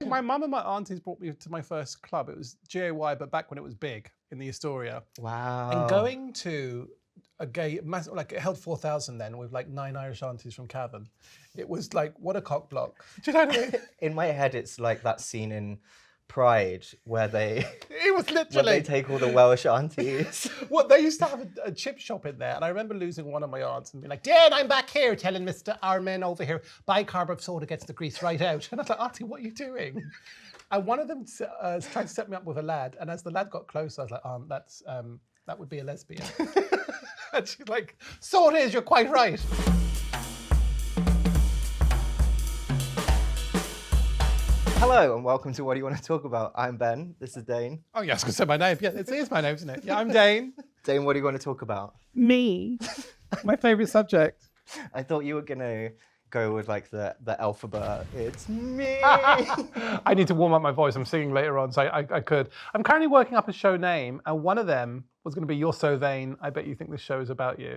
My mum and my aunties brought me to my first club. It was GAY, but back when it was big in the Astoria. Wow. And going to a gay, like it held 4,000 then with like 9 Irish aunties from Cavan. It was like, what a cock block. Do you know what I mean? In my head, it's like that scene in Pride where they It was literally. where they take all the Welsh aunties. Well, they used to have a chip shop in there, and I remember losing one of my aunts and being like, Dane, I'm back here, telling our men over here, bicarb of soda gets the grease right out. And I was like, Auntie, what are you doing? And one of them tried to set me up with a lad, and as the lad got closer, I was like, Aunt, that would be a lesbian. And she's like, so it is, you're quite right. Hello and welcome to What Do You Want to Talk About? I'm Ben, this is Dane. Oh, yeah, I was going to say my name. Yeah, it is my name, isn't it? Yeah, I'm Dane. Dane, what do you want to talk about? Me. My favourite subject. I thought you were going to go with like the alphabet. It's me. I need to warm up my voice. I'm singing later on, so I could. I'm currently working up a show name, and one of them was going to be You're So Vain. I bet you think this show is about you.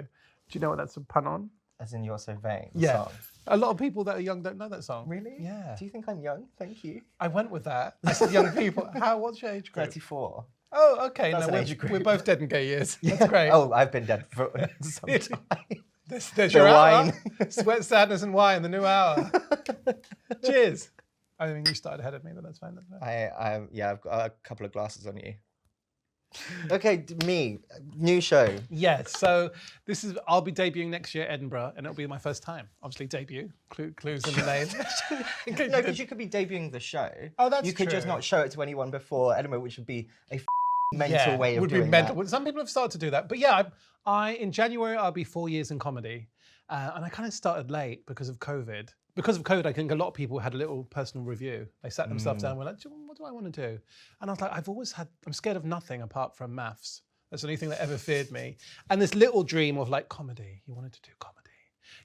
Do you know what that's a pun on? As in You're So Vain. Yeah. Song. A lot of people that are young don't know that song. Really? Yeah. Do you think I'm young? Thank you. I went with that. I said young people. What's your age group? 34. Oh, okay. That's No, an age group. we're both dead in gay years. That's great. Oh, I've been dead for some time. There's The your wine. hour. Sweat, sadness, and wine. The new hour. Cheers. I mean, you started ahead of me, but that's fine. That's fine. I've got a couple of glasses on you. Okay, me, new show. Yes, so I'll be debuting next year at Edinburgh, and it'll be my first time. Obviously, debut, clues in the name. No, because you could be debuting the show. Oh, that's You could just true. not show it to anyone before Edinburgh, which would be a mental way of would doing be mental. that. Well, some people have started to do that, but yeah, in January I'll be 4 years in comedy, and I kind of started late because of COVID. Because of COVID, I think a lot of people had a little personal review. They sat themselves down and were like, what do I want to do? And I was like, I'm scared of nothing apart from maths. That's the only thing that ever feared me. And this little dream of like comedy. You wanted to do comedy.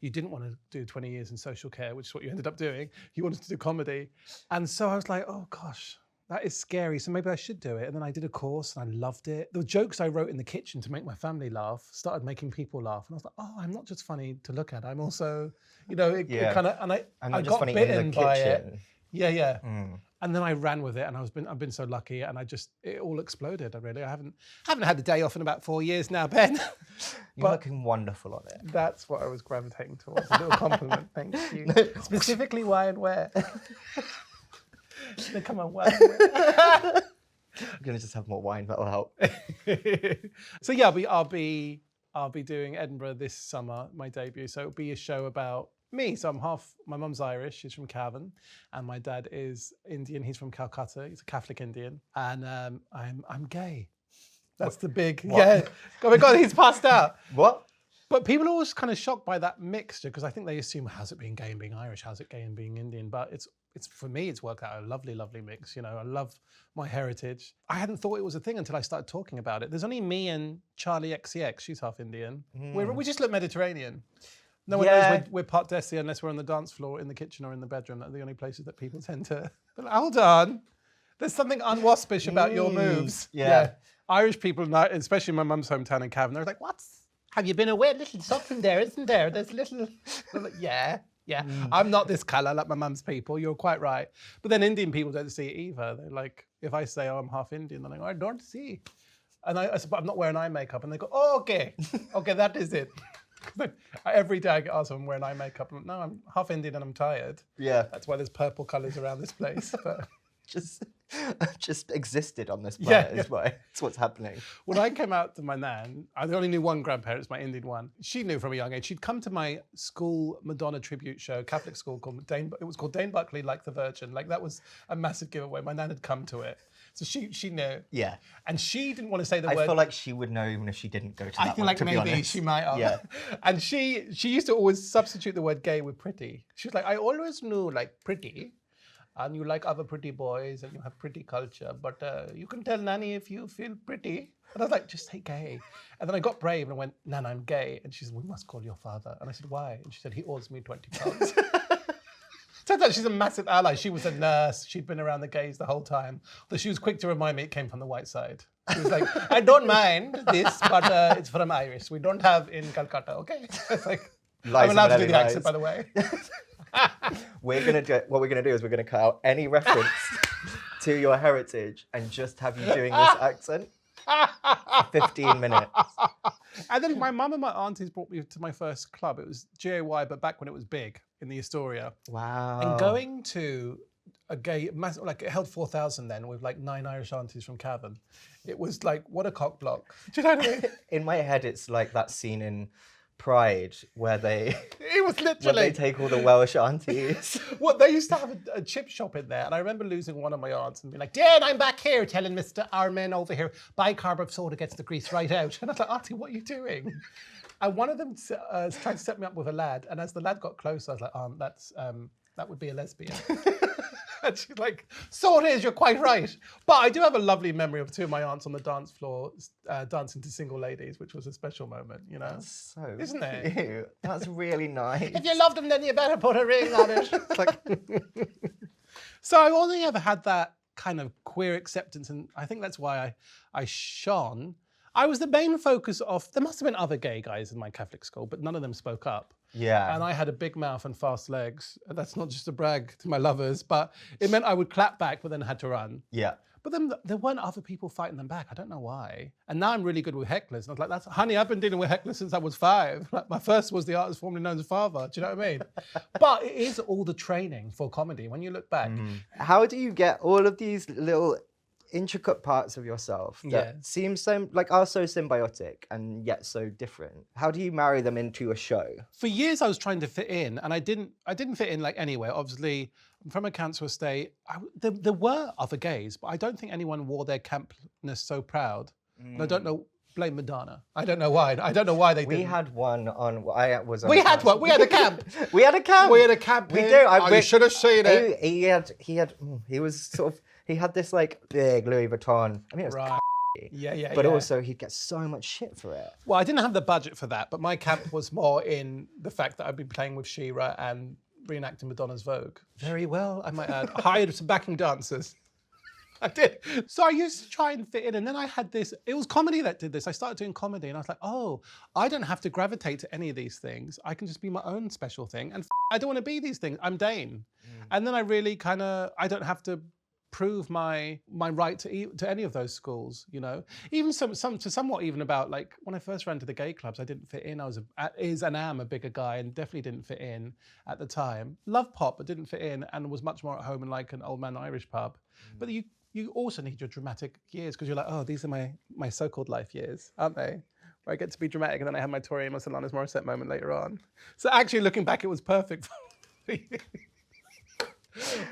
You didn't want to do 20 years in social care, which is what you ended up doing. You wanted to do comedy. And so I was like, oh gosh, that is scary. So maybe I should do it. And then I did a course and I loved it. The jokes I wrote in the kitchen to make my family laugh started making people laugh. And I was like, oh, I'm not just funny to look at. I'm also, it kind of, and I'm I not just got funny in the bitten by it. kitchen. Yeah. And then I ran with it, and I've been so lucky, and it all exploded. I haven't had a day off in about 4 years now, Ben. You're looking wonderful on it. That's what I was gravitating towards. A little compliment, thank you. Specifically, why and where? Come on, why and where? I'm gonna just have more wine. That'll help. So yeah, I'll be doing Edinburgh this summer, my debut. So it'll be a show about me. So my mum's Irish, she's from Cavan, and my dad is Indian, he's from Calcutta, he's a Catholic Indian, and I'm gay. That's the big, yeah. Oh my God, he's passed out. What? But people are always kind of shocked by that mixture, because I think they assume, how's it being gay and being Irish? How's it gay and being Indian? But it's for me, it's worked out a lovely, lovely mix. You know, I love my heritage. I hadn't thought it was a thing until I started talking about it. There's only me and Charlie XCX, she's half Indian. We just look Mediterranean. No one knows we're part Desi unless we're on the dance floor, in the kitchen, or in the bedroom. They're the only places that people tend to. But hold on, there's something unwaspish about your moves. Yeah. Irish people, especially in my mum's hometown in Cavan, they're like, "What's? Have you been away? Little something there, isn't there? There's a little." Like, yeah. I'm not this colour like my mum's people. You're quite right. But then Indian people don't see it either. They're like, if I say, "Oh, I'm half Indian," they're like, "I don't see." And I said, "But I'm not wearing eye makeup," and they go, "Oh, okay, that is it." Every day I get asked if I'm wearing eye makeup. I'm like, no, I'm half Indian and I'm tired. Yeah. That's why there's purple colours around this place. But just existed on this planet is why. It's what's happening. when I came out to my nan, I only knew one grandparent, it's my Indian one. She knew from a young age. She'd come to my school Madonna tribute show, Catholic school, called it was called Dane Buckley, Like the Virgin. Like, that was a massive giveaway. My nan had come to it. So she knew. Yeah. And she didn't want to say the word. I feel like she would know even if she didn't go to that I feel one, like to be maybe honest. she might have. Yeah. And she used to always substitute the word gay with pretty. She was like, I always knew like pretty, and you like other pretty boys and you have pretty culture, but you can tell Nanny if you feel pretty. And I was like, just say gay. And then I got brave and I went, Nan, I'm gay. And she said, we must call your father. And I said, why? And she said, he owes me 20 pounds. Turns out she's a massive ally. She was a nurse. She'd been around the gays the whole time. But she was quick to remind me it came from the white side. She was like, I don't mind this, but it's from Irish. We don't have in Calcutta, okay? It's like, I'm allowed to do the accent, by the way. What we're gonna do is we're gonna cut out any reference to your heritage and just have you doing this accent for 15 minutes. And then my mum and my aunties brought me to my first club. It was GAY, but back when it was big in the Astoria. Wow. And going to a gay, like it held 4,000 then with like 9 Irish aunties from Cavan. It was like, what a cock block. Do you know what I mean? In my head, it's like that scene in Pride where they It was literally. when they take all the Welsh aunties. Well, they used to have a chip shop in there, and I remember losing one of my aunts and being like, "Dane, I'm back here," telling our men over here, bicarb of soda gets the grease right out. And I was like, "Auntie, what are you doing?" And one of them tried to set me up with a lad, and as the lad got closer, I was like, that would be a lesbian." And she's like, "So it is, you're quite right." But I do have a lovely memory of 2 of my aunts on the dance floor dancing to Single Ladies, which was a special moment, you know? That's so Isn't it? cute. That's really nice. If you loved them, then you better put a ring on it. It's like... So I've only ever had that kind of queer acceptance, and I think that's why I shone. I was the main focus of, there must have been other gay guys in my Catholic school, but none of them spoke up. Yeah. And I had a big mouth and fast legs. That's not just a brag to my lovers, but it meant I would clap back, but then had to run. Yeah. But then there weren't other people fighting them back. I don't know why. And now I'm really good with hecklers. And I was like, honey, I've been dealing with hecklers since I was 5. Like, my first was the artist formerly known as Father. Do you know what I mean? But it is all the training for comedy. When you look back. How do you get all of these little intricate parts of yourself that seem so are so symbiotic and yet so different? How do you marry them into a show? For years I was trying to fit in, and I didn't fit in like anywhere. Obviously, I'm from a cancer estate. There were other gays, but I don't think anyone wore their campness so proud. And I don't know. Blame Madonna. I don't know why. I don't know why they didn't. We had one on. I was. On We had one. We had a camp. We had a camp. We had a camp. We here. do. You should have seen it. He was sort of. He had this like big Louis Vuitton. I mean, it was Right. Yeah. But also, he'd get so much shit for it. Well, I didn't have the budget for that, but my camp was more in the fact that I'd been playing with She-Ra and reenacting Madonna's Vogue. Very well, I might add. I hired some backing dancers. I did. So I used to try and fit in, and then I had this, it was comedy that did this. I started doing comedy, and I was like, oh, I don't have to gravitate to any of these things. I can just be my own special thing, and I don't want to be these things. I'm Dane. And then I really I don't have to prove my right to any of those schools, you know. Even somewhat even about like when I first ran to the gay clubs, I didn't fit in. I am a bigger guy and definitely didn't fit in at the time. Loved pop, but didn't fit in, and was much more at home in like an old man Irish pub. But you also need your dramatic years because you're like, oh, these are my so-called life years, aren't they? Where I get to be dramatic, and then I have my Tori Amos and Alanis Morissette moment later on. So actually, looking back, it was perfect for me.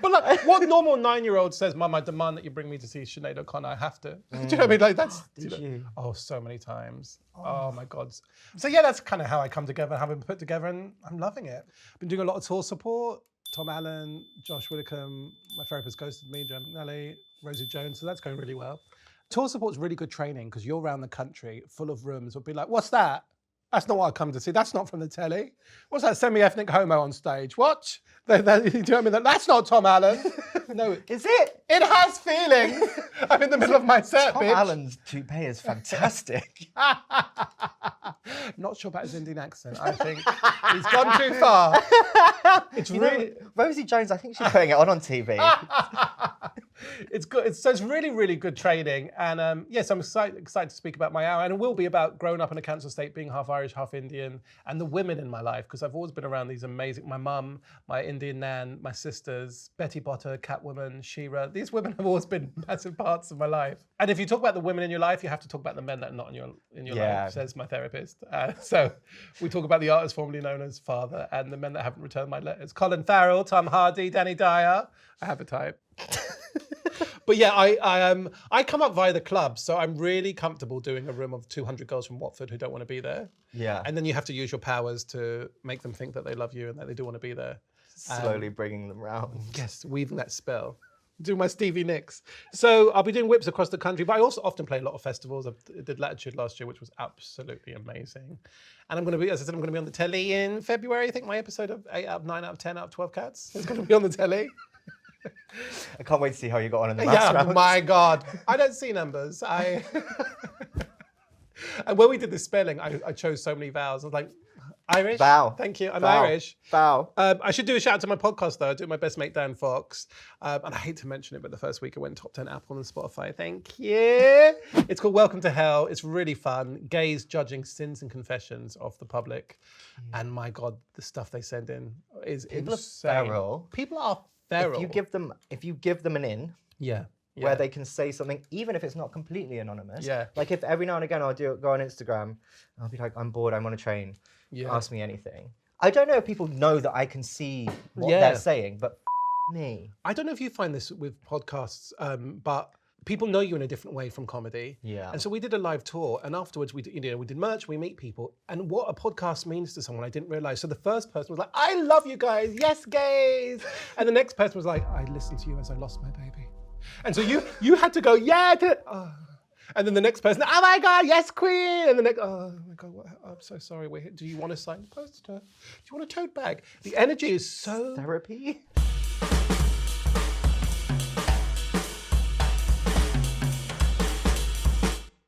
But like, what normal 9-year-old says, Mum, I demand that you bring me to see Sinead O'Connor. I have to. Do you know what I mean? Like that's. Did you? Oh, so many times. Oh my God. So yeah, that's kind of how I come together, have been put together, and I'm loving it. I've been doing a lot of tour support. Tom Allen, Josh Widdicombe, my therapist ghosted me, Joe McNally, Rosie Jones. So that's going really well. Tour support's really good training because you're around the country full of rooms. Will be like, what's that? That's not what I come to see. That's not from the telly. What's that semi-ethnic homo on stage? What? Do you know what I mean? That's not Tom Allen. No. Is it? It has feelings. I'm in the middle of my set, Tom bitch. Allen's toupee is fantastic. Not sure about his Indian accent. I think he's gone too far. It's really... Rosie Jones, I think she's putting it on TV. It's good. So it's really, really good training. And yes, I'm excited to speak about my hour. And it will be about growing up in a cancer estate, being half Irish, half Indian, and the women in my life. Because I've always been around these amazing, my mum, my Indian nan, my sisters, Betty Botter, Catwoman, She-Ra. These women have always been massive parts of my life. And if you talk about the women in your life, you have to talk about the men that are not in your life, says my therapist. So we talk about the artist formerly known as Father and the men that haven't returned my letters. Colin Farrell, Tom Hardy, Danny Dyer. I have a type. But yeah, I come up via the club, so I'm really comfortable doing a room of 200 girls from Watford who don't want to be there. Yeah. And then you have to use your powers to make them think that they love you and that they do want to be there. Slowly bringing them round. Yes, weaving that spell. Do my Stevie Nicks. So I'll be doing whips across the country, but I also often play a lot of festivals. I did Latitude last year, which was absolutely amazing. And I'm going to be, as I said, I'm going to be on the telly in February. I think my episode of 8 out of 9 out of 10 out of 12 Cats is going to be on the telly. I can't wait to see how you got on in the maths rounds. My God. I don't see numbers. And when we did the spelling, I chose so many vowels. I was like, Irish. Bow. Thank you. I'm Bow. Irish. Bow. I should do a shout out to my podcast though. I do my best mate Dan Fox, and I hate to mention it, but the first week it went top 10 Apple and Spotify. Thank you. It's called Welcome to Hell. It's really fun. Gays judging sins and confessions of the public, and my God, the stuff they send in is People insane. are feral. People are feral. If you give them an in, yeah. where they can say something, even if it's not completely anonymous. Yeah. Like if every now and again go on Instagram, I'll be like, I'm bored, I'm on a train. Yeah. Ask me anything. I don't know if people know that I can see what Yeah. they're saying, but me. I don't know if you find this with podcasts, but people know you in a different way from comedy. Yeah. And so we did a live tour, and afterwards we did merch, we meet people, and what a podcast means to someone I didn't realize. So the first person was like, "I love you guys, yes, gays," and the next person was like, "I listened to you as I lost my baby," and so you had to go, "Yeah," and then the next person, "Oh my God, yes, queen," and the next, "Oh my God, I'm so sorry. Do you want to sign a poster? Do you want a tote bag?" The energy is so Therapy?